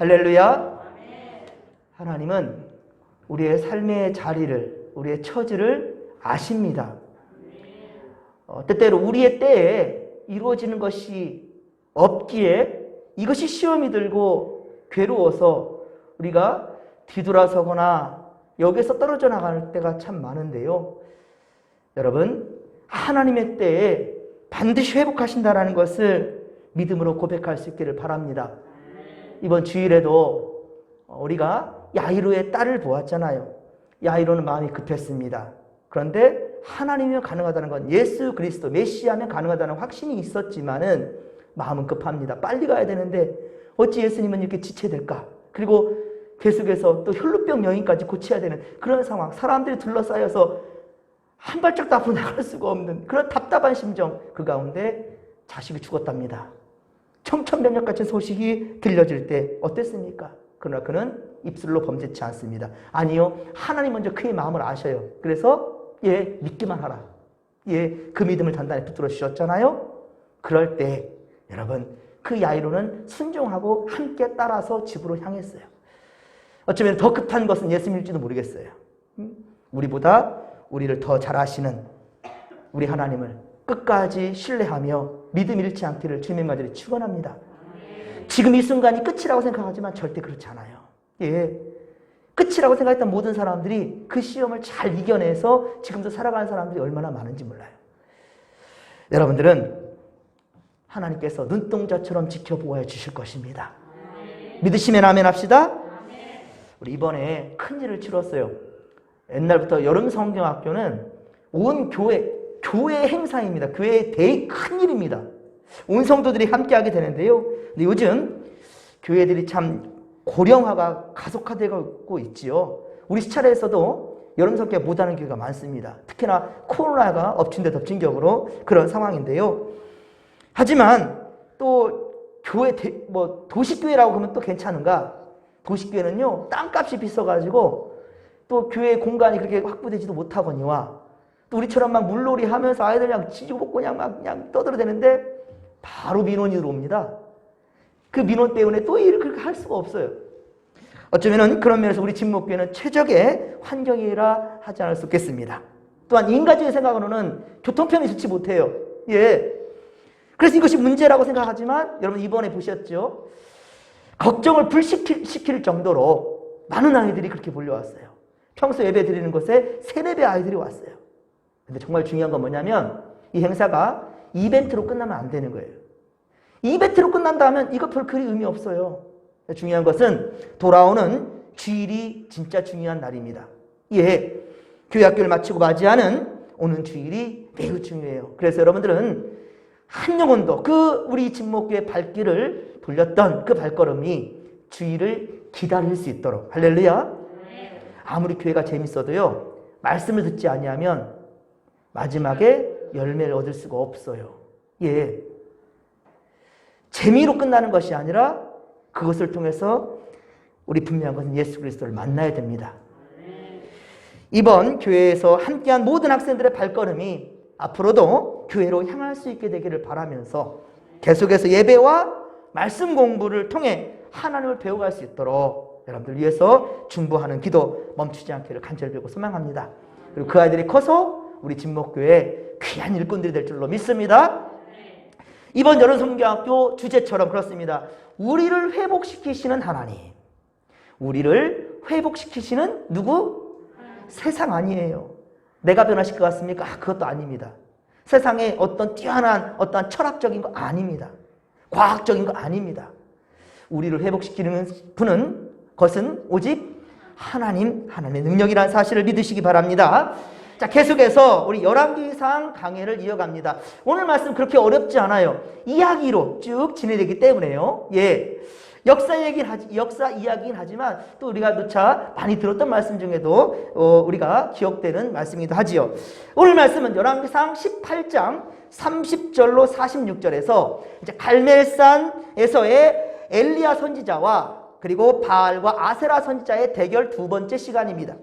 할렐루야. 하나님은 우리의 삶의 자리를, 우리의 처지를 아십니다. 때때로 우리의 때에 이루어지는 것이 없기에 이것이 시험이 들고 괴로워서 우리가 뒤돌아서거나 여기서 떨어져 나갈 때가 참 많은데요. 여러분, 하나님의 때에 반드시 회복하신다는 것을 믿음으로 고백할 수 있기를 바랍니다. 이번 주일에도 우리가 야이로의 딸을 보았잖아요. 야이로는 마음이 급했습니다. 그런데 하나님이면 가능하다는 건, 예수 그리스도 메시아면 가능하다는 확신이 있었지만은 마음은 급합니다. 빨리 가야 되는데 어찌 예수님은 이렇게 지체될까? 그리고 계속해서 또 혈루병 여인까지 고쳐야 되는 그런 상황, 사람들이 둘러싸여서 한 발짝도 앞으로 나갈 수가 없는 그런 답답한 심정, 그 가운데 자식이 죽었답니다. 청천벽력 같은 소식이 들려질 때 어땠습니까? 그러나 그는 입술로 범죄치 않습니다. 아니요, 하나님 먼저 그의 마음을 아셔요. 그래서 믿기만 하라. 그 믿음을 단단히 붙들어 주셨잖아요. 그럴 때 여러분, 그 야이로는 순종하고 함께 따라서 집으로 향했어요. 어쩌면 더 급한 것은 예수님일지도 모르겠어요. 우리보다 우리를 더 잘 아시는 우리 하나님을 끝까지 신뢰하며 믿음 잃지 않기를 주님의 말들이 축원합니다. 지금 이 순간이 끝이라고 생각하지만 절대 그렇지 않아요. 끝이라고 생각했던 모든 사람들이 그 시험을 잘 이겨내서 지금도 살아가는 사람들이 얼마나 많은지 몰라요. 여러분들은 하나님께서 눈동자처럼 지켜보아 주실 것입니다. 믿으시면 아멘 합시다. 우리 이번에 큰일을 치렀어요. 옛날부터 여름 성경학교는 온 교회 행사입니다. 교회의 대의 큰일입니다. 온 성도들이 함께하게 되는데요. 근데 요즘 교회들이 참 고령화가 가속화되고 있지요. 우리 시찰에서도 여름 성경 못하는 교회가 많습니다. 특히나 코로나가 엎친 데 덮친 격으로 그런 상황인데요. 하지만 또 교회 도시교회라고 하면 또 괜찮은가? 도시교회는요, 땅값이 비싸가지고 또 교회 공간이 그렇게 확보되지도 못하거니와 또 우리처럼 막 물놀이 하면서 아이들 그냥 지지고 볶고 그냥 떠들어대는데 바로 민원이 들어옵니다. 그 민원 때문에 또 일을 그렇게 할 수가 없어요. 어쩌면은 그런 면에서 우리 진목교회는 최적의 환경이라 하지 않을 수 없겠습니다. 또한 인간적인 생각으로는 교통편이 좋지 못해요. 그래서 이것이 문제라고 생각하지만 여러분 이번에 보셨죠? 걱정을 불시킬 정도로 많은 아이들이 그렇게 몰려왔어요. 평소 예배 드리는 곳에 3-4배 아이들이 왔어요. 근데 정말 중요한 건 뭐냐면 이 행사가 이벤트로 끝나면 안 되는 거예요. 이벤트로 끝난다 하면 이거 별 그리 의미 없어요. 중요한 것은 돌아오는 주일이 진짜 중요한 날입니다. 교회 학교를 마치고 맞이하는 오는 주일이 매우 중요해요. 그래서 여러분들은 한 영혼도 우리 진목교의 발길을 돌렸던 그 발걸음이 주일을 기다릴 수 있도록, 할렐루야. 아무리 교회가 재밌어도요, 말씀을 듣지 아니하면 마지막에 열매를 얻을 수가 없어요. 재미로 끝나는 것이 아니라 그것을 통해서 우리 분명한 것은 예수 그리스도를 만나야 됩니다. 이번 교회에서 함께한 모든 학생들의 발걸음이 앞으로도 교회로 향할 수 있게 되기를 바라면서 계속해서 예배와 말씀 공부를 통해 하나님을 배워갈 수 있도록 여러분들 위해서 중보하는 기도 멈추지 않기를 간절히 빌고 소망합니다. 그리고 그 아이들이 커서 우리 진목교회 귀한 일꾼들이 될 줄로 믿습니다. 이번 여름 성경학교 주제처럼 그렇습니다. 우리를 회복시키시는 하나님. 우리를 회복시키시는 누구? 세상 아니에요. 내가 변화시킬 것 같습니까? 그것도 아닙니다. 세상에 어떤 뛰어난 어떤 철학적인 거 아닙니다. 과학적인 거 아닙니다. 우리를 회복시키는 분은 것은 오직 하나님의 능력이라는 사실을 믿으시기 바랍니다. 자, 계속해서 우리 열왕기상 강해를 이어갑니다. 오늘 말씀 그렇게 어렵지 않아요. 이야기로 쭉 진행되기 때문에요. 역사 이야기긴 하지만 또 우리가 누차 많이 들었던 말씀 중에도 우리가 기억되는 말씀이기도 하지요. 오늘 말씀은 열왕기상 18장 30절로 46절에서 이제 갈멜산에서의 엘리야 선지자와 그리고 바알과 아세라 선지자의 대결 2번째 시간입니다.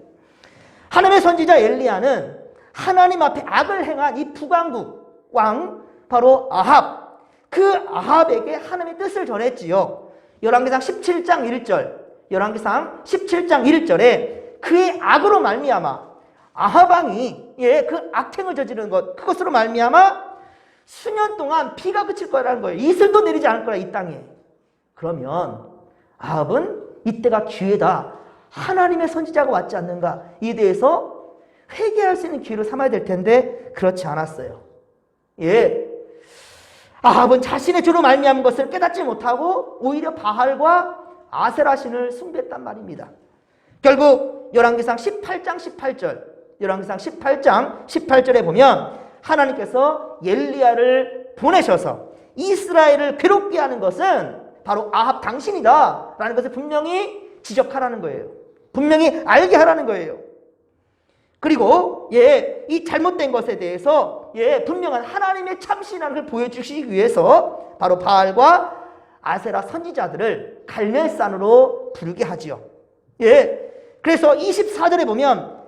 하나님의 선지자 엘리야는 하나님 앞에 악을 행한 이 북왕국 왕 바로 아합, 그 아합에게 하나님의 뜻을 전했지요. 열왕기상 17장 1절, 열왕기상 17장 1절에 그의 악으로 말미암아 아합 왕이 그 악행을 저지르는 것, 그것으로 말미암아 수년 동안 비가 그칠 거라는 거예요. 이슬도 내리지 않을 거라, 이 땅에. 그러면 아합은 이때가 기회다. 하나님의 선지자가 왔지 않는가? 이에 대해서 회개할 수 있는 기회로 삼아야 될 텐데 그렇지 않았어요. 아합은 자신의 죄로 말미암은 것을 깨닫지 못하고 오히려 바알과 아세라 신을 숭배했단 말입니다. 결국 열왕기상 18장 18절, 열왕기상 18장 18절에 보면 하나님께서 엘리야를 보내셔서 이스라엘을 괴롭게 하는 것은 바로 아합 당신이다 라는 것을 분명히 지적하라는 거예요. 분명히 알게 하라는 거예요. 그리고 이 잘못된 것에 대해서 분명한 하나님의 참신한 걸 보여주시기 위해서 바로 바알과 아세라 선지자들을 갈멜산으로 부르게 하지요. 그래서 24절에 보면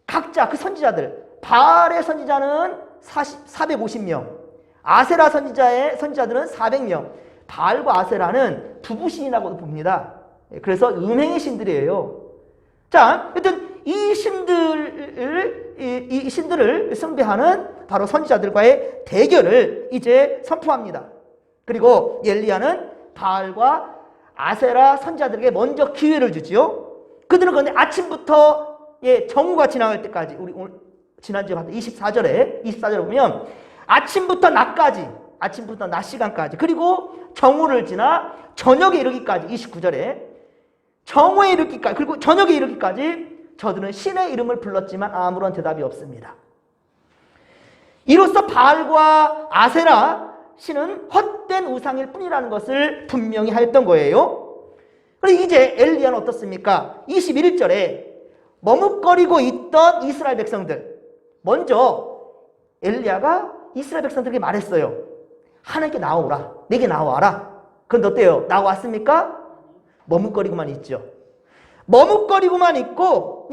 각자 그 선지자들, 바알의 선지자는 450명, 아세라 선지자들은 400명, 바알과 아세라는 부부신이라고 봅니다. 그래서 음행의 신들이에요. 자, 하여튼 이 신들을 숭배하는 바로 선지자들과의 대결을 이제 선포합니다. 그리고 엘리야는 바알과 아세라 선지자들에게 먼저 기회를 주지요. 그들은 그런데 아침부터 정오가 지나갈 때까지, 우리 오늘 지난주에 봤던 24절에 보면 아침부터 낮까지, 아침부터 낮 시간까지, 그리고 정오를 지나 저녁에 이르기까지, 29절에 정오에 이르기까지, 그리고 저녁에 이르기까지 저들은 신의 이름을 불렀지만 아무런 대답이 없습니다. 이로써 바알과 아세라 신은 헛된 우상일 뿐이라는 것을 분명히 하였던 거예요. 그리고 이제 엘리야는 어떻습니까? 21절에 머뭇거리고 있던 이스라엘 백성들, 먼저 엘리야가 이스라엘 백성들에게 말했어요. 하나님께 나오라, 내게 나와라. 그런데 어때요? 나왔습니까? 머뭇거리고만 있죠. 머뭇거리고만 있고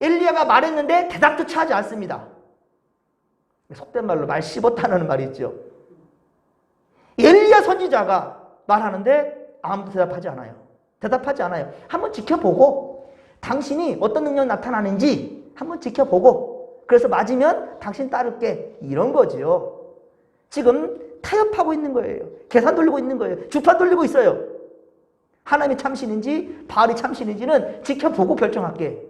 엘리야가 말했는데 대답도 하지 않습니다. 속된 말로 말 씹었다는 말이 있죠. 엘리야 선지자가 말하는데 아무도 대답하지 않아요. 한번 지켜보고 당신이 어떤 능력이 나타나는지 한번 지켜보고 그래서 맞으면 당신 따를게, 이런 거지요. 지금 타협하고 있는 거예요. 계산 돌리고 있는 거예요. 주판 돌리고 있어요. 하나님이 참신인지 바알이 참신인지는 지켜보고 결정할게.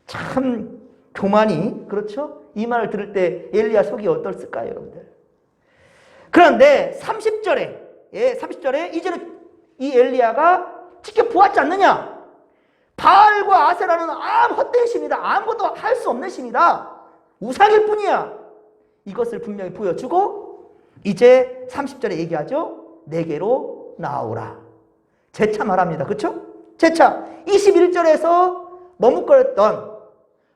참 교만이, 그렇죠? 이 말을 들을 때 엘리야 속이 어떨까요, 여러분들? 그런데 30절에 이제는 이 엘리야가 지켜보았지 않느냐? 바알과 아세라는 아무 헛된 신이다. 아무것도 할 수 없는 신이다. 우상일 뿐이야. 이것을 분명히 보여주고 이제 30절에 얘기하죠. 내게로 나오라. 재차 말합니다. 그렇죠? 재차 21절에서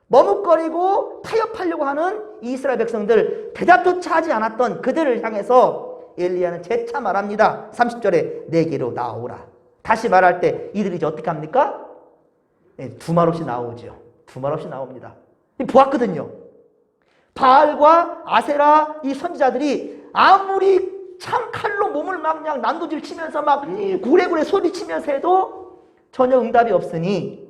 머뭇거리고 타협하려고 하는 이스라엘 백성들, 대답조차 하지 않았던 그들을 향해서 엘리야는 재차 말합니다. 30절에 내게로 나오라. 다시 말할 때 이들이 이제 어떻게 합니까? 두말 없이 나오죠. 두말 없이 나옵니다. 보았거든요. 바알과 아세라 이 선지자들이 아무리 참 칼로 몸을 막 그냥 난도질 치면서 막 구레구레 소리치면서 해도 전혀 응답이 없으니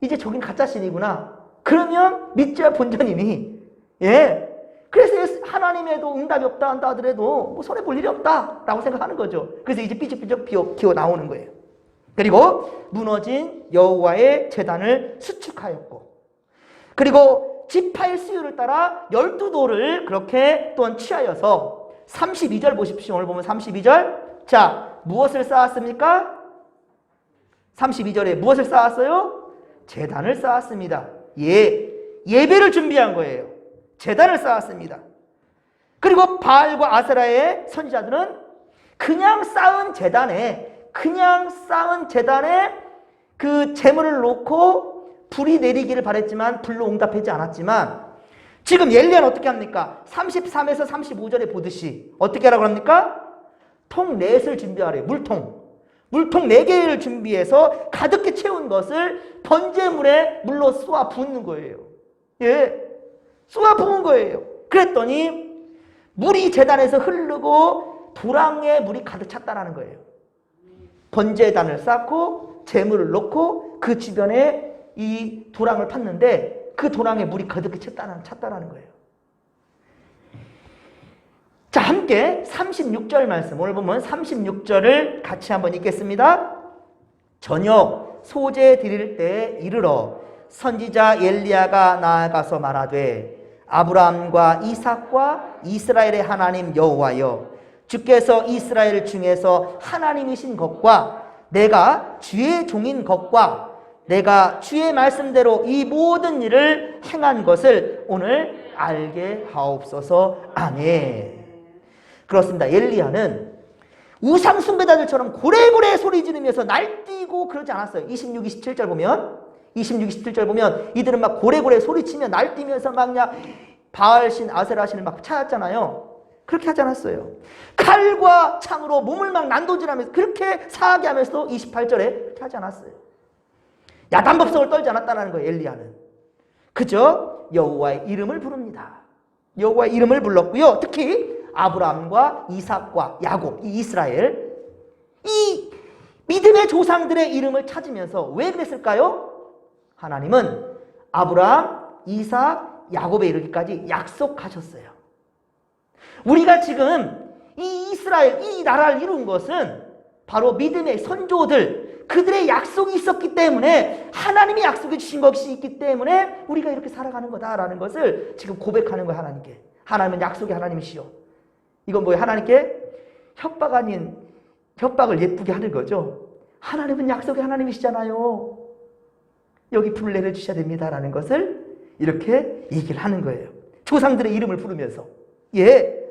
이제 저긴 가짜신이구나. 그러면 믿져야 본전이니 그래서 하나님에도 응답이 없다 한다 하더라도 뭐 손해볼 일이 없다라고 생각하는 거죠. 그래서 이제 삐죽삐죽 기어 나오는 거예요. 그리고 무너진 여호와의 제단을 수축하였고, 그리고 지파의 수요를 따라 12돌을 그렇게 또한 취하여서 32절 보십시오. 오늘 보면 32절. 자, 무엇을 쌓았습니까? 32절에 무엇을 쌓았어요? 제단을 쌓았습니다. 예배를 준비한 거예요. 제단을 쌓았습니다. 그리고 바알과 아세라의 선지자들은 그냥 쌓은 제단에 그 제물을 놓고 불이 내리기를 바랬지만 불로 응답하지 않았지만, 지금 엘리야는 어떻게 합니까? 33에서 35절에 보듯이 어떻게 하라고 합니까? 통 넷을 준비하래요. 물통 4개를 준비해서 가득히 채운 것을 번제물에 물로 쏘아 붓는 거예요. 쏘아 부은 거예요. 그랬더니 물이 제단에서 흐르고 도랑에 물이 가득 찼다라는 거예요. 번제단을 쌓고 재물을 놓고 그 주변에 이 도랑을 팠는데 그 도랑에 물이 가득 찼다라는 거예요. 자, 함께 36절 말씀, 오늘 보면 36절을 같이 한번 읽겠습니다. 저녁 소제 드릴 때 이르러 선지자 엘리야가 나아가서 말하되 아브라함과 이삭과 이스라엘의 하나님 여호와여, 주께서 이스라엘 중에서 하나님이신 것과 내가 주의 종인 것과 내가 주의 말씀대로 이 모든 일을 행한 것을 오늘 알게 하옵소서. 아멘. 그렇습니다. 엘리야는 우상 숭배자들처럼 고래고래 소리 지르면서 날뛰고 그러지 않았어요. 26, 27절 보면 26, 27절 보면 이들은 막 고래고래 소리치며 날뛰면서 막 그냥 바알신, 아세라신을 막 찾았잖아요. 그렇게 하지 않았어요. 칼과 창으로 몸을 막 난도질하면서 그렇게 사하게 하면서도 28절에 그렇게 하지 않았어요. 야단법석을 떨지 않았다는 거예요. 엘리야는. 그저 여호와의 이름을 부릅니다. 여호와의 이름을 불렀고요. 특히 아브라함과 이삭과 야곱, 이 이스라엘, 이 믿음의 조상들의 이름을 찾으면서 왜 그랬을까요? 하나님은 아브라함, 이삭, 야곱에 이르기까지 약속하셨어요. 우리가 지금 이 이스라엘, 이 나라를 이룬 것은 바로 믿음의 선조들, 그들의 약속이 있었기 때문에, 하나님이 약속해 주신 것이 있기 때문에 우리가 이렇게 살아가는 거다라는 것을 지금 고백하는 거예요. 하나님께. 하나님은 약속의 하나님이시오. 이건 뭐예요? 하나님께 협박 아닌 협박을 예쁘게 하는 거죠. 하나님은 약속의 하나님이시잖아요. 여기 불을 내려주셔야 됩니다라는 것을 이렇게 얘기를 하는 거예요. 조상들의 이름을 부르면서. 예.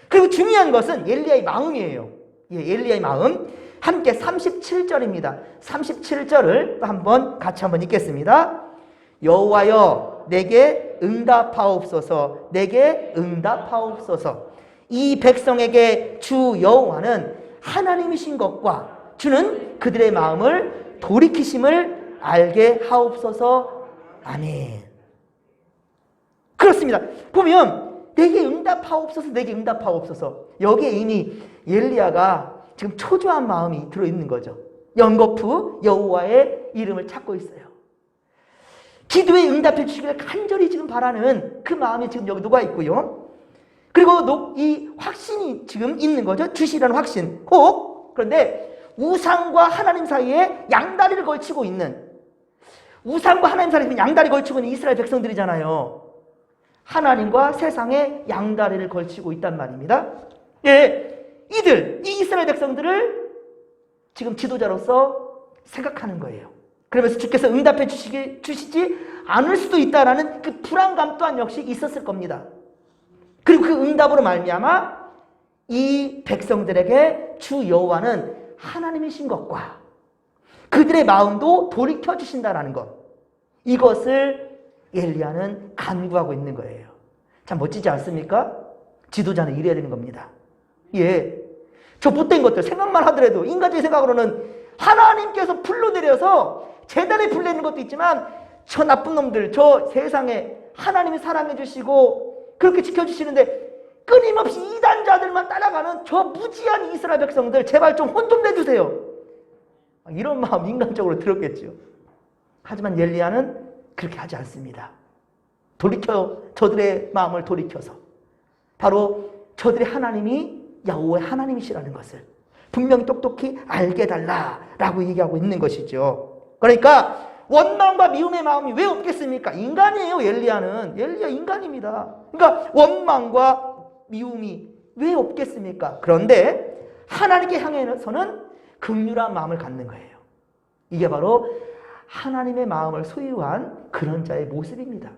그리고 중요한 것은 엘리야의 마음이에요. 예, 엘리야의 마음. 함께 37절입니다. 37절을 한번 같이 한번 읽겠습니다. 여호와여, 내게 응답하옵소서. 내게 응답하옵소서. 이 백성에게 주 여호와는 하나님이신 것과 주는 그들의 마음을 돌이키심을 알게 하옵소서. 아멘. 그렇습니다. 보면 내게 응답하옵소서, 내게 응답하옵소서. 여기에 이미 엘리야가 지금 초조한 마음이 들어있는 거죠. 연거푸 여호와의 이름을 찾고 있어요. 기도에 응답해 주시기를 간절히 지금 바라는 그 마음이 지금 여기 녹아 있고요. 그리고 이 확신이 지금 있는 거죠. 주시라는 확신. 혹 그런데 우상과 하나님 사이에 양다리를 걸치고 있는, 우상과 하나님 사이에 양다리 걸치고 있는 이스라엘 백성들이잖아요. 하나님과 세상에 양다리를 걸치고 있단 말입니다. 예, 이 이스라엘 백성들을 지금 지도자로서 생각하는 거예요. 그러면서 주께서 응답해 주시지 않을 수도 있다라는 그 불안감 또한 역시 있었을 겁니다. 그리고 그 응답으로 말미암아 이 백성들에게 주 여호와는 하나님이신 것과 그들의 마음도 돌이켜 주신다라는 것, 이것을 엘리야는 간구하고 있는 거예요. 참 멋지지 않습니까? 지도자는 이래야 되는 겁니다. 예, 저 못된 것들 생각만 하더라도 인간적인 생각으로는 하나님께서 불로 내려서 재단에 불 내는 것도 있지만 저 나쁜 놈들, 저 세상에 하나님이 사랑해 주시고 그렇게 지켜주시는데 끊임없이 이단자들만 따라가는 저 무지한 이스라엘 백성들 제발 좀 혼 좀 내주세요. 이런 마음 인간적으로 들었겠죠. 하지만 엘리야는 그렇게 하지 않습니다. 저들의 마음을 돌이켜서 바로 저들의 하나님이 야호와의 하나님이시라는 것을 분명히 똑똑히 알게 달라라고 얘기하고 있는 것이죠. 그러니까 원망과 미움의 마음이 왜 없겠습니까? 인간이에요. 엘리야 인간입니다. 그러니까 원망과 미움이 왜 없겠습니까? 그런데 하나님께 향해서는 긍휼한 마음을 갖는 거예요. 이게 바로 하나님의 마음을 소유한 그런 자의 모습입니다.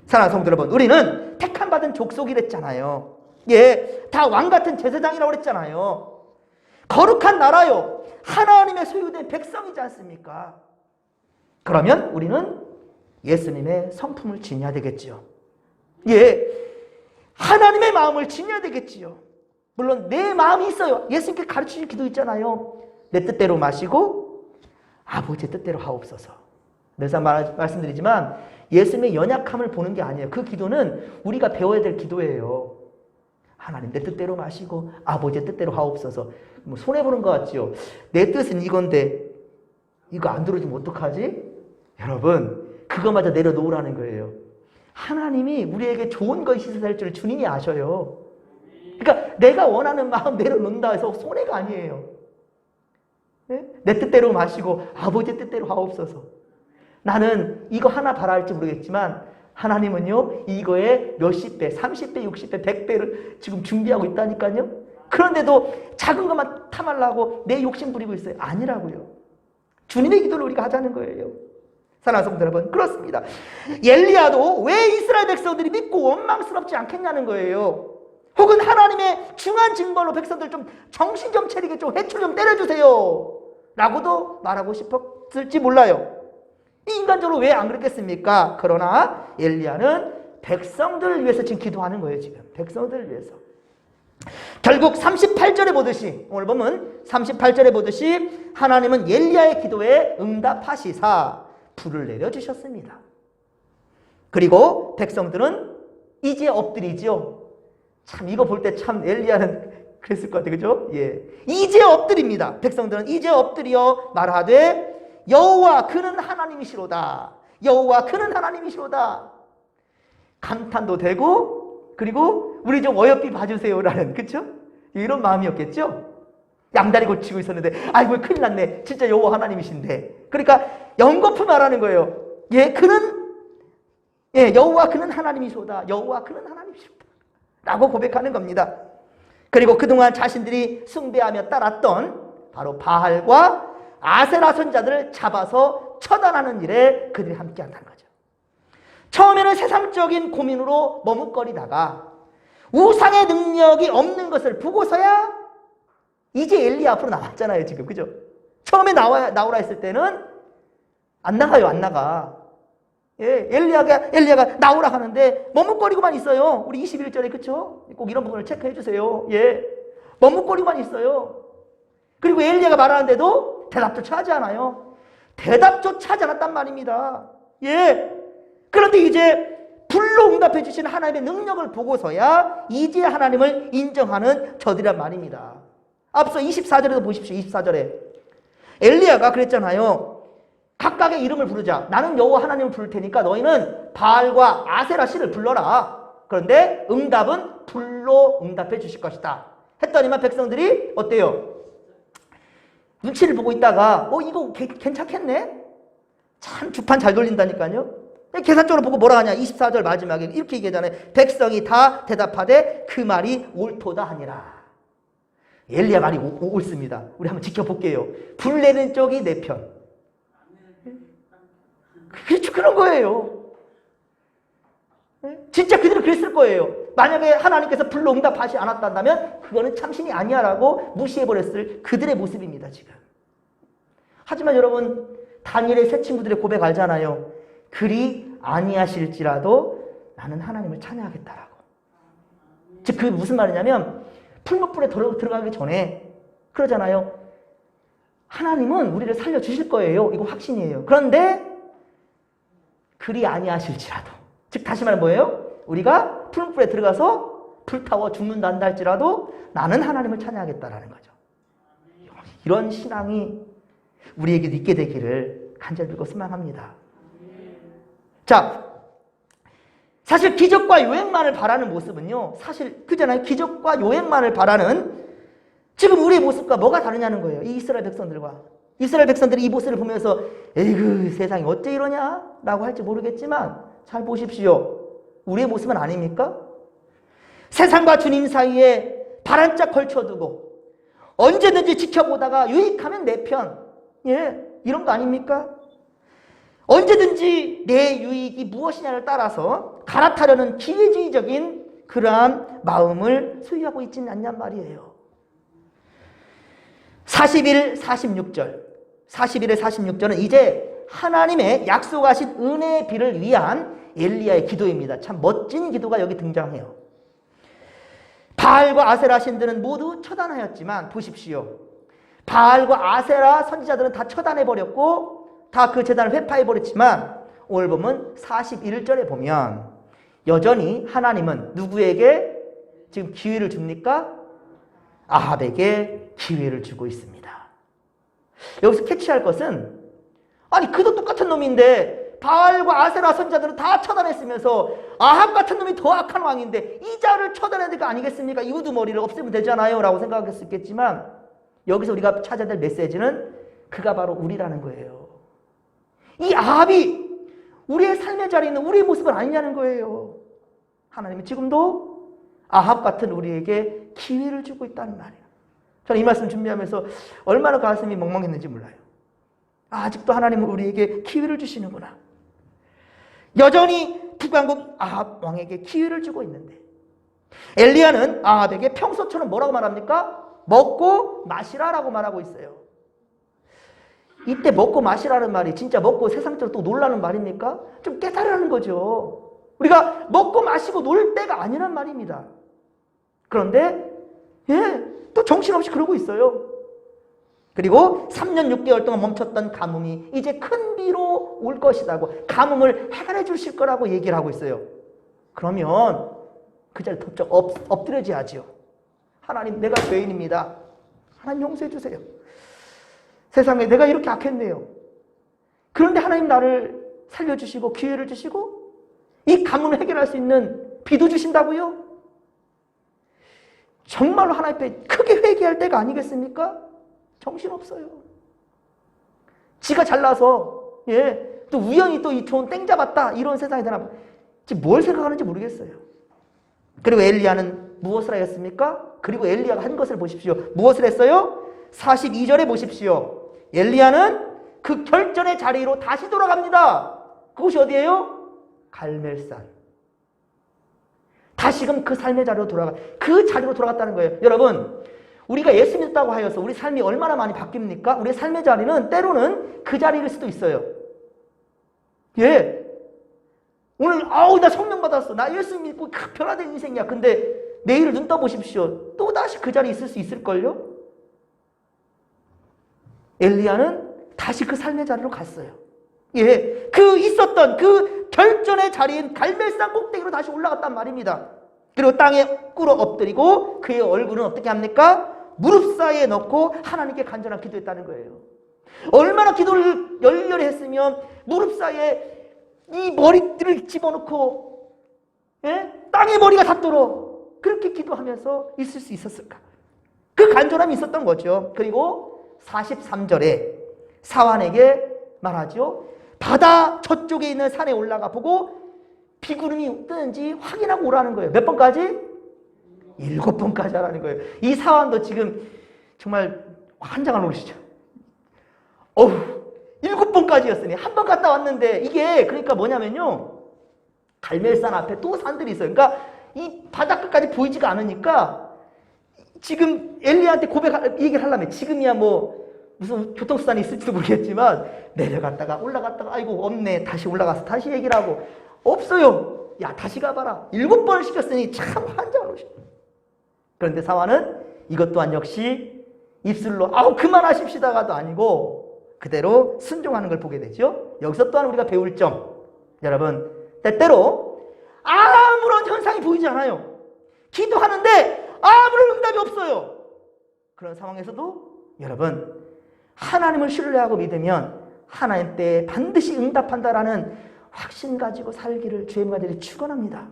사랑하는 성도 여러분, 우리는 택함받은 족속이랬잖아요. 예, 다 왕같은 제사장이라고 그랬잖아요. 거룩한 나라요, 하나님의 소유된 백성이지 않습니까? 그러면 우리는 예수님의 성품을 지녀야 되겠지요. 예, 하나님의 마음을 지녀야 되겠지요. 물론 내 마음이 있어요. 예수님께 가르치신 기도 있잖아요. 내 뜻대로 마시고 아버지의 뜻대로 하옵소서. 매사 말씀드리지만 예수님의 연약함을 보는 게 아니에요. 그 기도는 우리가 배워야 될 기도예요. 하나님 내 뜻대로 마시고 아버지의 뜻대로 하옵소서. 뭐 손해보는 것 같지요? 내 뜻은 이건데 이거 안 들어주면 어떡하지? 여러분 그거마저 내려놓으라는 거예요. 하나님이 우리에게 좋은 것이 있어야 할 줄 주님이 아셔요. 그러니까 내가 원하는 마음 내려놓는다 해서 손해가 아니에요. 네? 내 뜻대로 마시고 아버지의 뜻대로 하옵소서. 나는 이거 하나 바랄지 모르겠지만 하나님은요 이거에 몇십 배, 30배, 60배, 100배를 지금 준비하고 있다니까요. 그런데도 작은 것만 탐하려고 내 욕심 부리고 있어요. 아니라고요. 주님의 기도를 우리가 하자는 거예요. 사랑하는 성도 여러분, 그렇습니다. 엘리야도 왜 이스라엘 백성들이 믿고 원망스럽지 않겠냐는 거예요. 혹은 하나님의 중한 징벌로 백성들 좀 정신 좀 차리게 좀 해초 좀 때려주세요 라고도 말하고 싶었을지 몰라요. 인간적으로 왜 안 그랬겠습니까? 그러나 엘리야는 백성들을 위해서 지금 기도하는 거예요. 지금 백성들을 위해서. 결국 38절에 보듯이, 오늘 보면 38절에 보듯이 하나님은 엘리야의 기도에 응답하시사 불을 내려주셨습니다. 그리고 백성들은 이제 엎드리죠. 참 이거 볼 때 참 엘리야는 그랬을 것 같아요. 그죠? 예. 이제 엎드립니다. 백성들은 이제 엎드려 말하되 여호와 그는 하나님이시로다. 여호와 그는 하나님이시로다. 감탄도 되고 그리고 우리 좀 어여삐 봐주세요라는, 그쵸? 이런 마음이었겠죠? 양다리 고치고 있었는데 아이고 큰일 났네. 진짜 여호와 하나님이신데. 그러니까 연거푸 말하는 거예요. 예, 그는 여호와 그는 하나님이시로다. 여호와 그는 하나님이시로다 라고 고백하는 겁니다. 그리고 그동안 자신들이 숭배하며 따랐던 바로 바알과 아세라 선자들을 잡아서 처단하는 일에 그들이 함께 한다는 거죠. 처음에는 세상적인 고민으로 머뭇거리다가 우상의 능력이 없는 것을 보고서야 이제 엘리야 앞으로 나왔잖아요. 지금 그죠? 처음에 나오라 했을 때는 안 나가요. 안 나가. 예, 엘리야가 나오라 하는데 머뭇거리고만 있어요. 우리 21절에 그쵸? 꼭 이런 부분을 체크해 주세요. 예, 머뭇거리고만 있어요. 그리고 엘리야가 말하는데도 대답조차 하지 않아요. 대답조차 하지 않았단 말입니다. 예. 그런데 이제 불로 응답해 주시는 하나님의 능력을 보고서야 이제 하나님을 인정하는 저들이란 말입니다. 앞서 24절에도 보십시오. 24절에 엘리야가 그랬잖아요. 각각의 이름을 부르자. 나는 여호와 하나님을 부를 테니까 너희는 바알과 아세라 신을 불러라. 그런데 응답은 불로 응답해 주실 것이다. 했더니만 백성들이 어때요? 눈치를 보고 있다가 이거 괜찮겠네? 참 주판 잘 돌린다니까요. 계산적으로 보고 뭐라 하냐. 24절 마지막에 이렇게 얘기하잖아요. 백성이 다 대답하되 그 말이 옳도다 하니라. 엘리야 말이 옳습니다. 우리 한번 지켜볼게요. 불 내는 쪽이 내 편. 그렇죠. 그런 거예요. 진짜 그들은 그랬을 거예요. 만약에 하나님께서 불로 응답하지 않았다면 그거는 참신이 아니야 라고 무시해버렸을 그들의 모습입니다. 지금. 하지만 여러분 다니엘의 세 친구들의 고백 알잖아요. 그리 아니하실지라도 나는 하나님을 찬양하겠다라고. 즉 그게 무슨 말이냐면 풀무불에 들어가기 전에 그러잖아요. 하나님은 우리를 살려주실 거예요. 이거 확신이에요. 그런데 그리 아니하실지라도, 즉 다시 말하면 뭐예요? 우리가 풀무불에 들어가서 불타워 죽는다 한다 할지라도 나는 하나님을 찬양하겠다라는 거죠. 이런 신앙이 우리에게도 있게 되기를 간절히 빌고 소망합니다. 자, 사실 기적과 요행만을 바라는 모습은요, 사실 그잖아요. 기적과 요행만을 바라는 지금 우리의 모습과 뭐가 다르냐는 거예요. 이 이스라엘 백성들과. 이스라엘 백성들이 이 모습을 보면서 에이그 세상이 어째 이러냐 라고 할지 모르겠지만 잘 보십시오. 우리의 모습은 아닙니까? 세상과 주님 사이에 발한짝 걸쳐두고 언제든지 지켜보다가 유익하면 내 편. 예, 이런 거 아닙니까? 언제든지 내 유익이 무엇이냐를 따라서 갈아타려는 기회주의적인 그러한 마음을 소유하고 있지는 않냔 말이에요. 41, 46절. 41에 46절은 이제 하나님의 약속하신 은혜의 비를 위한 엘리야의 기도입니다. 참 멋진 기도가 여기 등장해요. 바알과 아세라 신들은 모두 처단하였지만 보십시오. 바알과 아세라 선지자들은 다 처단해버렸고 다 그 제단을 회파해버렸지만 오늘 보면 41절에 보면 여전히 하나님은 누구에게? 지금 기회를 줍니까? 아합에게 기회를 주고 있습니다. 여기서 캐치할 것은, 아니 그도 똑같은 놈인데 바알과 아세라 선자들은 다 처단했으면서 아합 같은 놈이 더 악한 왕인데 이 자를 처단해야 될 거 아니겠습니까? 이 우두머리를 없애면 되잖아요 라고 생각할 수 있겠지만, 여기서 우리가 찾아야 될 메시지는 그가 바로 우리라는 거예요. 이 아합이 우리의 삶의 자리에 있는 우리의 모습은 아니냐는 거예요. 하나님은 지금도 아합 같은 우리에게 기회를 주고 있다는 말이에요. 저는 이 말씀 준비하면서 얼마나 가슴이 멍멍했는지 몰라요. 아직도 하나님은 우리에게 기회를 주시는구나. 여전히 북왕국 아합 왕에게 기회를 주고 있는데, 엘리야는 아합에게 평소처럼 뭐라고 말합니까? 먹고 마시라라고 말하고 있어요. 이때 먹고 마시라는 말이 진짜 먹고 세상적으로 또 놀라는 말입니까? 좀 깨달으라는 거죠. 우리가 먹고 마시고 놀 때가 아니란 말입니다. 그런데 또 정신없이 그러고 있어요. 그리고 3년 6개월 동안 멈췄던 가뭄이 이제 큰 비로 올 것이라고, 가뭄을 해결해 주실 거라고 얘기를 하고 있어요. 그러면 그 자리에 덮쳐 엎드려져야죠. 하나님, 내가 죄인입니다. 하나님 용서해 주세요. 세상에 내가 이렇게 악했네요. 그런데 하나님 나를 살려주시고 기회를 주시고 이 가문을 해결할 수 있는 비도 주신다고요? 정말로 하나님 앞에 크게 회개할 때가 아니겠습니까? 정신없어요. 지가 잘나서 또 우연히 또 이 좋은 땡 잡았다 이런 세상에 되나, 지금 뭘 생각하는지 모르겠어요. 그리고 엘리야는 무엇을 하였습니까? 그리고 엘리야가 한 것을 보십시오. 무엇을 했어요? 42절에 보십시오. 엘리야는 그 결전의 자리로 다시 돌아갑니다. 그곳이 어디예요? 갈멜산. 다시금 그 삶의 자리로 그 자리로 돌아갔다는 거예요. 여러분, 우리가 예수 믿었다고 하여서 우리 삶이 얼마나 많이 바뀝니까? 우리의 삶의 자리는 때로는 그 자리일 수도 있어요. 오늘 나 성령 받았어. 나 예수 믿고 변화된 인생이야. 근데 내일 눈 떠보십시오. 또다시 그 자리에 있을 수 있을걸요? 엘리야는 다시 그 삶의 자리로 갔어요. 그 있었던 그 결전의 자리인 갈멜산 꼭대기로 다시 올라갔단 말입니다. 그리고 땅에 꿇어 엎드리고 그의 얼굴은 어떻게 합니까? 무릎 사이에 넣고 하나님께 간절한 기도했다는 거예요. 얼마나 기도를 열렬히 했으면 무릎 사이에 이 머리들을 집어넣고 땅에 머리가 닿도록 그렇게 기도하면서 있을 수 있었을까? 그 간절함이 있었던 거죠. 그리고 43절에 사환에게 말하죠. 바다 저쪽에 있는 산에 올라가 보고 비구름이 뜨는지 확인하고 오라는 거예요. 몇 번까지? 7번까지 하라는 거예요. 이 사환도 지금 정말 환장을 놓으시죠. 7번까지였으니 한 번 갔다 왔는데, 이게 그러니까 뭐냐면요, 갈멜산 앞에 또 산들이 있어요. 그러니까 이 바다 끝까지 보이지가 않으니까 지금 엘리야한테 얘기를 하려면 지금이야 뭐 무슨 교통수단이 있을지도 모르겠지만 내려갔다가 올라갔다가 아이고 없네, 다시 올라가서 다시 얘기를 하고, 없어요. 야 다시 가봐라. 7번을 시켰으니 참 환장을 하시죠. 그런데 사환은 이것 또한 역시 입술로 그만하십시다가도 아니고 그대로 순종하는 걸 보게 되죠. 여기서 또한 우리가 배울 점, 여러분, 때때로 아무런 현상이 보이지 않아요. 기도하는데 아무런 응답이 없어요. 그런 상황에서도 여러분, 하나님을 신뢰하고 믿으면 하나님 때에 반드시 응답한다라는 확신 가지고 살기를 주의 아들이 축원합니다.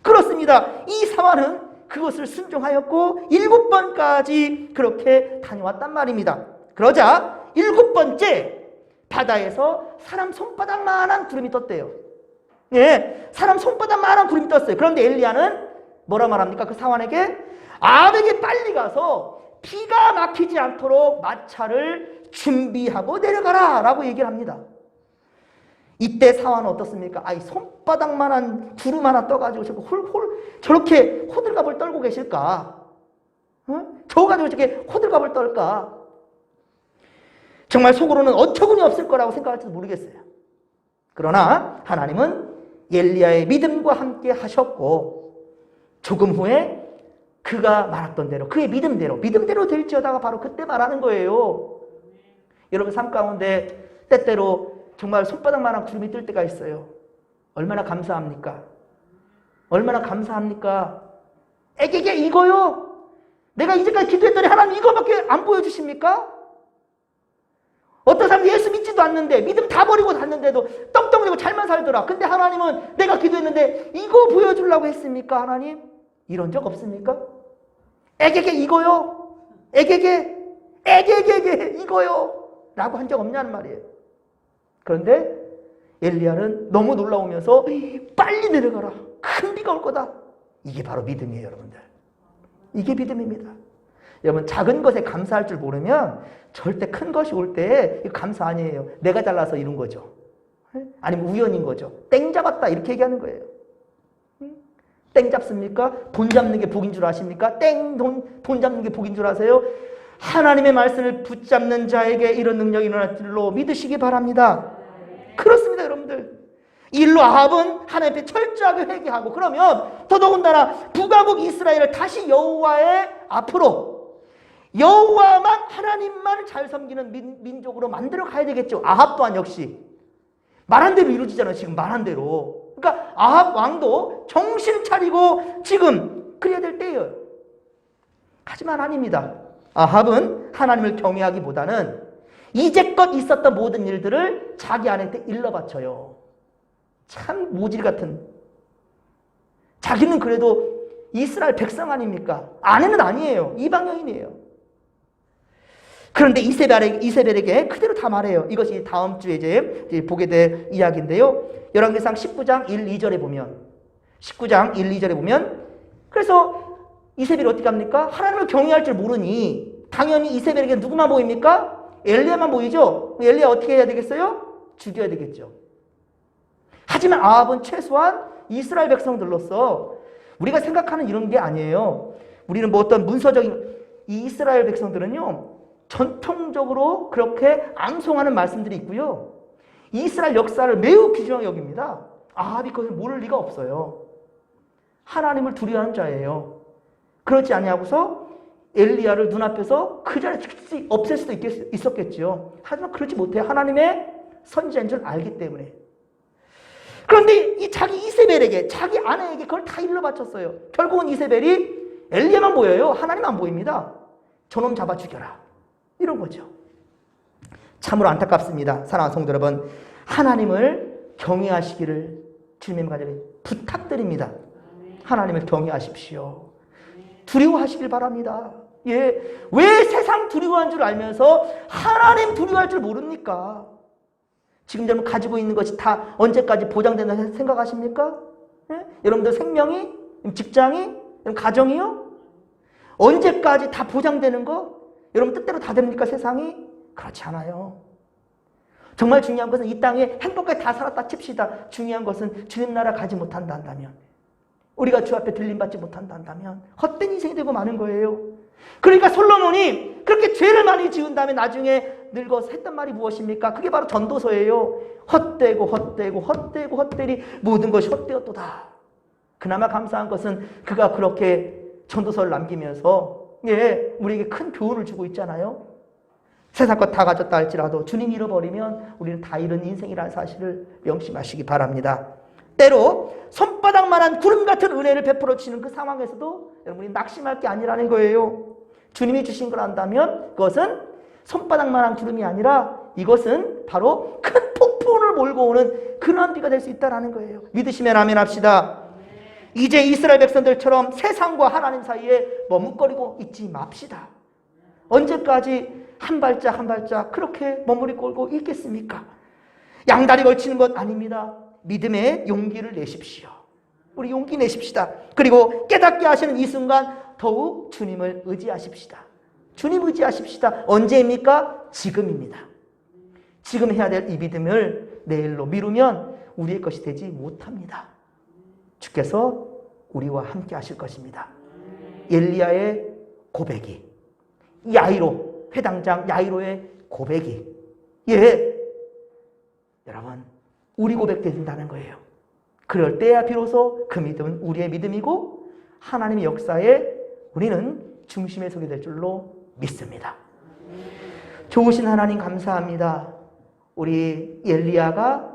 그렇습니다. 이 사환은 그것을 순종하였고 7번까지 그렇게 다녀왔단 말입니다. 그러자 7번째 바다에서 사람 손바닥만한 구름이 떴대요. 사람 손바닥만한 구름이 떴어요. 그런데 엘리야는 뭐라 말합니까? 그 사환에게 아합에게 빨리 가서 비가 막히지 않도록 마차를 준비하고 내려가라 라고 얘기를 합니다. 이때 사환은 어떻습니까? 손바닥만한 구름 하나 떠가지고 저렇게 호들갑을 떨고 계실까? 저거 가지고 저렇게 호들갑을 떨까? 정말 속으로는 어처구니 없을 거라고 생각할지도 모르겠어요. 그러나 하나님은 엘리야의 믿음과 함께 하셨고, 조금 후에 그가 말했던 대로, 그의 믿음대로 될지어다가 바로 그때 말하는 거예요. 여러분 삶 가운데 때때로 정말 손바닥만한 구름이 뜰 때가 있어요. 얼마나 감사합니까? 얼마나 감사합니까? 에게게 이거요. 내가 이제까지 기도했더니 하나님 이거밖에 안 보여주십니까? 어떤 사람이 예수 믿지도 않는데 믿음 다 버리고 갔는데도 떵떵거리고 잘만 살더라. 근데 하나님은 내가 기도했는데 이거 보여주려고 했습니까? 하나님? 이런 적 없습니까? 에게게 이거요. 에게게 이거요. 라고 한 적 없냐는 말이에요. 그런데 엘리야는 너무 놀라우면서 빨리 내려가라. 큰 비가 올 거다. 이게 바로 믿음이에요, 여러분들. 이게 믿음입니다. 여러분, 작은 것에 감사할 줄 모르면 절대 큰 것이 올 때 감사 아니에요. 내가 잘나서 이룬 거죠. 아니면 우연인 거죠. 땡 잡았다 이렇게 얘기하는 거예요. 땡 잡습니까? 돈 잡는 게 복인 줄 아십니까? 돈 잡는 게 복인 줄 아세요? 하나님의 말씀을 붙잡는 자에게 이런 능력이 일어날 줄로 믿으시기 바랍니다. 그렇습니다, 여러분들. 일로 아합은 하나님 앞에 철저하게 회개하고, 그러면 더더군다나 북왕국 이스라엘을 다시 여호와의 앞으로, 여호와만 하나님만 잘 섬기는 민족으로 만들어 가야 되겠죠. 아합 또한 역시 말한 대로 이루어지잖아요. 지금 말한 대로. 그러니까 아합 왕도 정신 차리고 지금 그래야 될 때예요. 하지만 아닙니다. 아합은 하나님을 경외하기보다는 이제껏 있었던 모든 일들을 자기 아내한테 일러 바쳐요. 참 모질 같은. 자기는 그래도 이스라엘 백성 아닙니까? 아내는 아니에요. 이방여인이에요. 그런데 이세벨에게 그대로 다 말해요. 이것이 다음 주에 이제 보게 될 이야기인데요. 열왕기상 19장 1, 2절에 보면, 19장 1, 2절에 보면, 그래서 이세벨이 어떻게 합니까? 하나님을 경외할 줄 모르니 당연히 이세벨에게 누구만 보입니까? 엘리야만 보이죠? 엘리야 어떻게 해야 되겠어요? 죽여야 되겠죠. 하지만 아합은 최소한 이스라엘 백성들로서 우리가 생각하는 이런 게 아니에요. 우리는 뭐 어떤 문서적인, 이 이스라엘 백성들은요, 전통적으로 그렇게 암송하는 말씀들이 있고요. 이스라엘 역사를 매우 귀중하게 여깁니다. 아합이 그것을 모를 리가 없어요. 하나님을 두려워하는 자예요. 그렇지 아니하고서 엘리야를 눈앞에서 그 자리에 없앨 수도 있었겠죠. 하지만 그렇지 못해요. 하나님의 선지자인 줄 알기 때문에. 그런데 이 자기 이세벨에게, 자기 아내에게 그걸 다 일러 바쳤어요. 결국은 이세벨이 엘리야만 보여요. 하나님 안 보입니다. 저놈 잡아 죽여라. 이런 거죠. 참으로 안타깝습니다. 사랑하는 성도 여러분, 하나님을 경외하시기를 주님의 간절히 부탁드립니다. 하나님을 경외하십시오. 두려워하시길 바랍니다. 예, 왜 세상 두려워한 줄 알면서 하나님 두려워할 줄 모릅니까? 지금 여러분 가지고 있는 것이 다 언제까지 보장된다고 생각하십니까? 예? 여러분들 생명이, 직장이, 가정이요? 언제까지 다 보장되는 거? 여러분 뜻대로 다 됩니까, 세상이? 그렇지 않아요. 정말 중요한 것은 이 땅에 행복하게 다 살았다 칩시다. 중요한 것은 주님 나라 가지 못한다 한다면, 우리가 주 앞에 들림받지 못한다 한다면 헛된 인생이 되고 마는 거예요. 그러니까 솔로몬이 그렇게 죄를 많이 지은 다음에 나중에 늙어서 했던 말이 무엇입니까? 그게 바로 전도서예요. 헛되고 헛되고 헛되고 헛되리 모든 것이 헛되었도다. 그나마 감사한 것은 그가 그렇게 전도서를 남기면서 우리에게 큰 교훈을 주고 있잖아요. 세상 것 다 가졌다 할지라도 주님 잃어버리면 우리는 다 잃은 인생이라는 사실을 명심하시기 바랍니다. 때로 손바닥만한 구름 같은 은혜를 베풀어 주시는 그 상황에서도 여러분이 낙심할 게 아니라는 거예요. 주님이 주신 걸 안다면 그것은 손바닥만한 구름이 아니라 이것은 바로 큰 폭풍을 몰고 오는 그런 비가 될 수 있다는 거예요. 믿으시면 아멘 합시다. 이제 이스라엘 백성들처럼 세상과 하나님 사이에 머뭇거리고 있지 맙시다. 언제까지 한 발짝 한 발짝 그렇게 머무르고 있겠습니까? 양다리 걸치는 것 아닙니다. 믿음의 용기를 내십시오. 우리 용기 내십시다. 그리고 깨닫게 하시는 이 순간 더욱 주님을 의지하십시다. 주님 의지하십시다. 언제입니까? 지금입니다. 지금 해야 될 이 믿음을 내일로 미루면 우리의 것이 되지 못합니다. 주께서 우리와 함께 하실 것입니다. 엘리야의 고백이, 야이로, 회당장 야이로의 고백이, 여러분 우리 고백 된다는 거예요. 그럴 때야 비로소 그 믿음은 우리의 믿음이고 하나님의 역사에 우리는 중심에 서게 될 줄로 믿습니다. 좋으신 하나님 감사합니다. 우리 엘리야가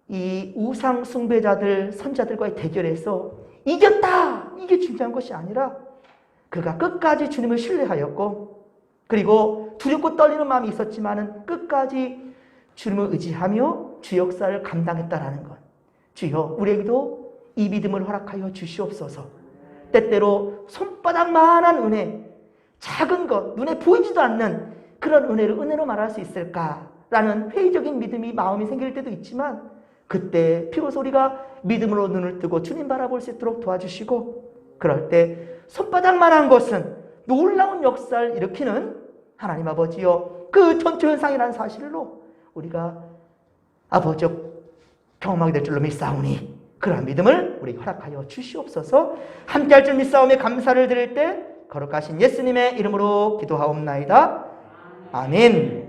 이 우상 숭배자들 선자들과의 대결에서 이겼다! 이게 중요한 것이 아니라 그가 끝까지 주님을 신뢰하였고 그리고 두렵고 떨리는 마음이 있었지만은 끝까지 주님을 의지하며 주 역사를 감당했다라는 것. 주여 우리에게도 이 믿음을 허락하여 주시옵소서. 때때로 손바닥만한 은혜, 작은 것, 눈에 보이지도 않는 그런 은혜를 은혜로 말할 수 있을까라는 회의적인 믿음이 마음이 생길 때도 있지만 그때 비로소 우리가 믿음으로 눈을 뜨고 주님 바라볼 수 있도록 도와주시고 그럴 때 손바닥만한 것은 놀라운 역사를 일으키는 하나님 아버지여 그 전초현상이라는 사실로 우리가 아버지 경험하게 될 줄로 믿사오니 그러한 믿음을 우리에게 허락하여 주시옵소서. 함께할 줄 믿사오며 감사를 드릴 때 거룩하신 예수님의 이름으로 기도하옵나이다. 아멘.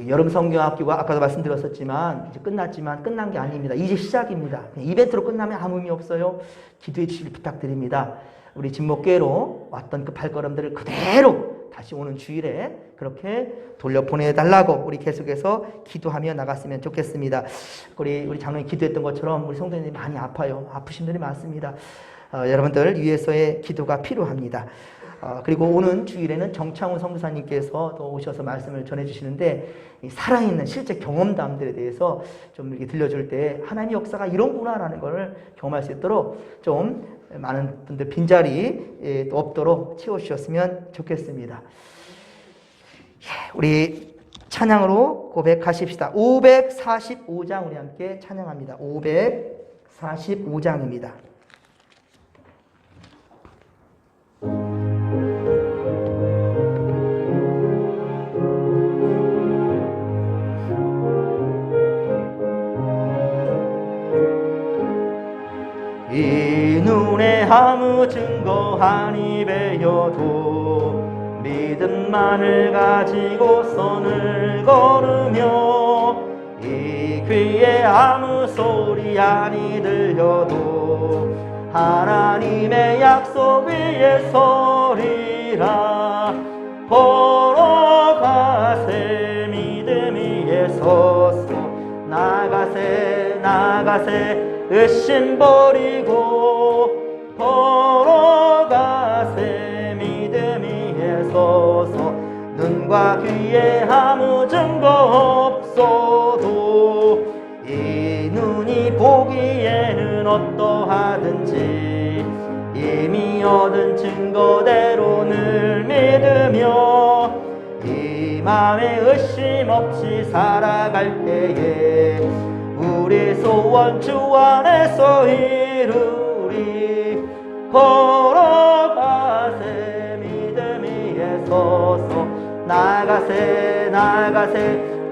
여름 성경학교가 아까도 말씀드렸었지만 이제 끝났지만 끝난 게 아닙니다. 이제 시작입니다. 이벤트로 끝나면 아무 의미 없어요. 기도해 주시길 부탁드립니다. 우리 진목교회로 왔던 그 발걸음들을 그대로 다시 오는 주일에 그렇게 돌려보내달라고 우리 계속해서 기도하며 나갔으면 좋겠습니다. 우리 장로님 기도했던 것처럼 우리 성도님들이 많이 아파요. 아프신 분들이 많습니다. 여러분들 위해서의 기도가 필요합니다. 그리고 오는 주일에는 정창훈 성도사님께서 또 오셔서 말씀을 전해주시는데 살아있는 실제 경험담들에 대해서 좀 이렇게 들려줄 때 하나님의 역사가 이런구나라는 걸 경험할 수 있도록 좀 많은 분들 빈자리 없도록 채워주셨으면 좋겠습니다. 우리 찬양으로 고백하십시다. 545장 우리 함께 찬양합니다. 545장입니다. 이 눈에 아무 증거 아니 배여도 믿음만을 가지고 선을 걸으며 이 귀에 아무 소리 아니 들려도 하나님의 약속 위에 서리라. 걸어가세 믿음 위에 서서 나가세 의심 버리고 걸어가세 믿음 위에 서서 눈과 귀에 아무 증거 없어도 이 눈이 보기에는 어떠하든지 이미 얻은 증거대로 늘 믿으며 이 마음에 의심 없이 살아갈 때에 우리 소원 주 안에서 이루리. 걸어가세 믿음 위에 서서 나가세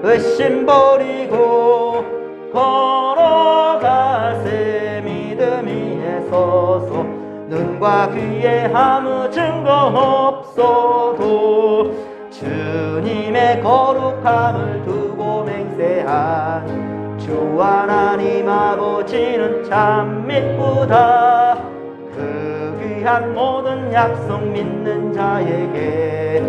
의심 버리고 걸어가세 믿음 위에 서서 눈과 귀에 아무 증거 없어도 주님의 거룩함을 두고 맹세한 주 하나님 아버지는 참 미쁘다. 그 귀한 모든 약속 믿는 자에게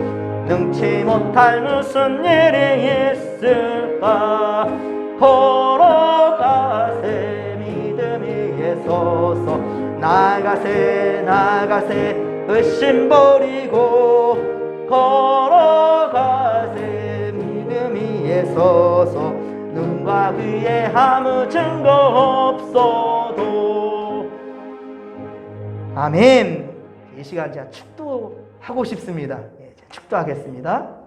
능치 못할 무슨 일이 있을까. 걸어가세 믿음 위에 서서 나가세 의심 버리고 걸어가세 믿음 위에 서서 눈과 귀에 아무 증거 없어도. 아멘. 이 시간 제가 축도하고 싶습니다. 축도하겠습니다.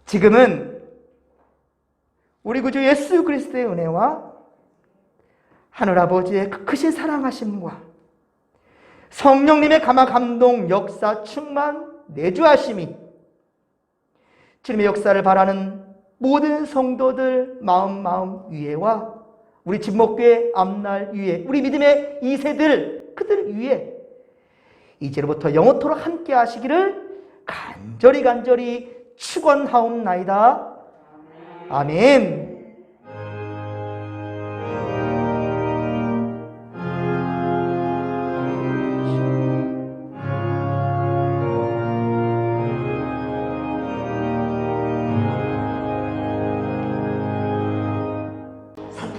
지금은 우리 구주 예수 그리스도의 은혜와 하늘아버지의 그 크신 사랑하심과 성령님의 감화 감동 역사 충만 내주하심이 주님의 역사를 바라는 모든 성도들 마음 위에와 우리 진목교회 앞날 위에 우리 믿음의 2세들 그들 위에 이제로부터 영원토록 함께 하시기를 간절히 축원하옵나이다. 아멘.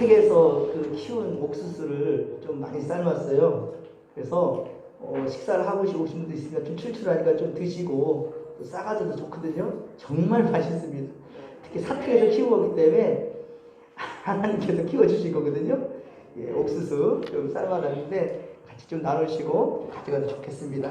사택에서 그 키운 옥수수를 좀 많이 삶았어요. 그래서 식사를 하고 오신 분도 있으니까 좀 출출하니까 좀 드시고 또 싸가지도 좋거든요. 정말 맛있습니다. 특히 사택에서 키우기 때문에 하나님께서 키워주신 거거든요. 예, 옥수수 좀 삶아놨는데 같이 좀 나누시고 가져가도 좋겠습니다.